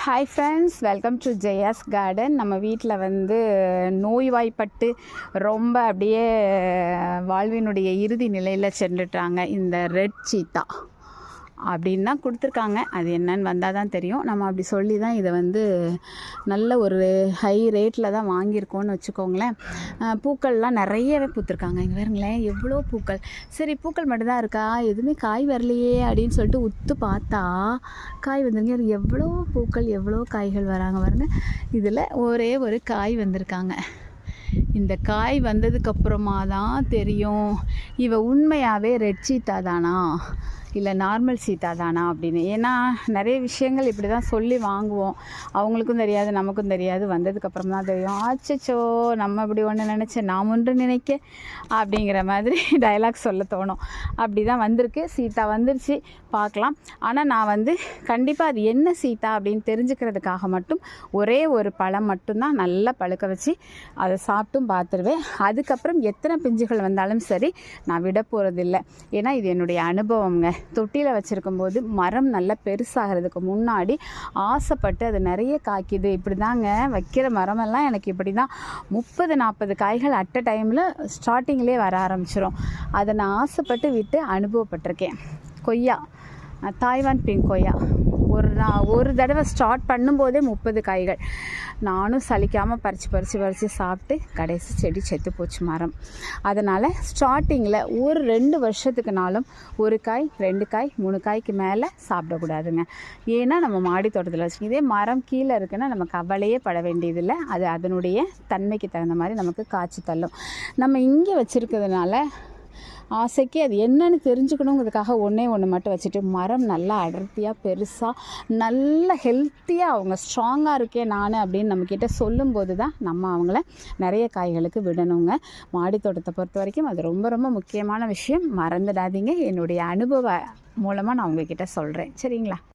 Hi friends, welcome to Jaya's garden. நம்ம வீட்டில் வந்து நோய்வாய்ப்பட்டு ரொம்ப அப்படியே வாழ்வினுடைய இறுதி நிலையில் சென்றுட்டாங்க இந்த ரெட் சீத்தா அப்படின்னு தான் கொடுத்துருக்காங்க. அது என்னன்னு வந்தால் தான் தெரியும். நம்ம அப்படி சொல்லி தான் இதை வந்து நல்ல ஒரு ஹை ரேட்டில் தான் வாங்கியிருக்கோன்னு வச்சுக்கோங்களேன். பூக்கள்லாம் நிறையவே பூத்துருக்காங்க. இங்கே பாருங்களேன், எவ்வளோ பூக்கள். சரி, பூக்கள் மட்டும்தான் இருக்கா, எதுவுமே காய் வரலையே அப்படின்னு சொல்லிட்டு உத்து பார்த்தா காய் வந்துருங்க. எவ்வளோ பூக்கள், எவ்வளோ காய்கள் வராங்க பாருங்க. இதில் ஒரே ஒரு காய் வந்திருக்காங்க. இந்த காய் வந்ததுக்கப்புறமா தான் தெரியும் இவ உண்மையாகவே ரெட் சீத்தா தானா இல்லை நார்மல் சீத்தா தானா அப்படின்னு. ஏன்னா நிறைய விஷயங்கள் இப்படி தான் சொல்லி வாங்குவோம். அவங்களுக்கும் தெரியாது, நமக்கும் தெரியாது. வந்ததுக்கப்புறம் தான் தெரியும், ஆச்சோ நம்ம இப்படி ஒன்று நினச்சேன், நாம் ஒன்று நினைக்க அப்படிங்கிற மாதிரி டைலாக் சொல்ல தோணும். அப்படி தான் வந்திருக்கு. சீத்தா வந்துருச்சு, பார்க்கலாம். ஆனால் நான் வந்து கண்டிப்பாக அது என்ன சீத்தா அப்படின்னு தெரிஞ்சுக்கிறதுக்காக மட்டும் ஒரே ஒரு பழம் மட்டும்தான் நல்லா பழுக்க வச்சு அதை சாப்பிட்டும் பார்த்துருவேன். அதுக்கப்புறம் எத்தனை பிஞ்சுகள் வந்தாலும் சரி, நான் விட போகிறதில்லை. ஏன்னா இது என்னுடைய அனுபவங்க. தொட்டியில் வச்சுருக்கும்போது மரம் நல்லா பெருசாகிறதுக்கு முன்னாடி ஆசைப்பட்டு அது நிறைய காய்க்குது. இப்படி தாங்க வைக்கிற மரமெல்லாம் எனக்கு இப்படி தான் 30-40 காய்கள் அட் அ டைமில் ஸ்டார்டிங்லேயே வர ஆரம்பிச்சிடும். அதை நான் ஆசைப்பட்டு விட்டு அனுபவப்பட்டிருக்கேன். கொய்யா, தாய்வான் பிங்க் கொய்யா, ஒரு தடவை ஸ்டார்ட் பண்ணும்போதே 30 காய்கள். நானும் சலிக்காமல் பறித்து சாப்பிட்டு கடைசி செடி செத்து போச்சு மரம். அதனால் ஸ்டார்டிங்கில் ஒரு 2 வருஷத்துக்குனாலும் 1 காய் 2 காய் 3 காய்க்கு மேலே சாப்பிடக்கூடாதுங்க. ஏன்னா நம்ம மாடி தோட்டத்தில் வச்சு இதே மரம் கீழே இருக்குன்னா நம்ம கவலையே பட வேண்டியதில்லை. அது அதனுடைய தன்மைக்கு தகுந்த மாதிரி நமக்கு காய்ச்சி தள்ளும். நம்ம இங்கே வச்சுருக்கிறதுனால ஆசைக்கு அது என்னன்னு தெரிஞ்சுக்கணுங்கிறதுக்காக ஒன்று மட்டும் வச்சுட்டு, மரம் நல்லா அடர்த்தியாக பெருசாக நல்ல ஹெல்த்தியாக அவங்க ஸ்ட்ராங்காக இருக்கேன் நான் அப்படின்னு நம்மக்கிட்ட சொல்லும்போது தான் நம்ம அவங்கள நிறைய காய்களுக்கு விடணுங்க. மாடி தோட்டத்தை பொறுத்த வரைக்கும் அது ரொம்ப ரொம்ப முக்கியமான விஷயம். மறந்துடாதீங்க. என்னுடைய அனுபவ மூலமாக நான் உங்ககிட்ட சொல்கிறேன். சரிங்களா?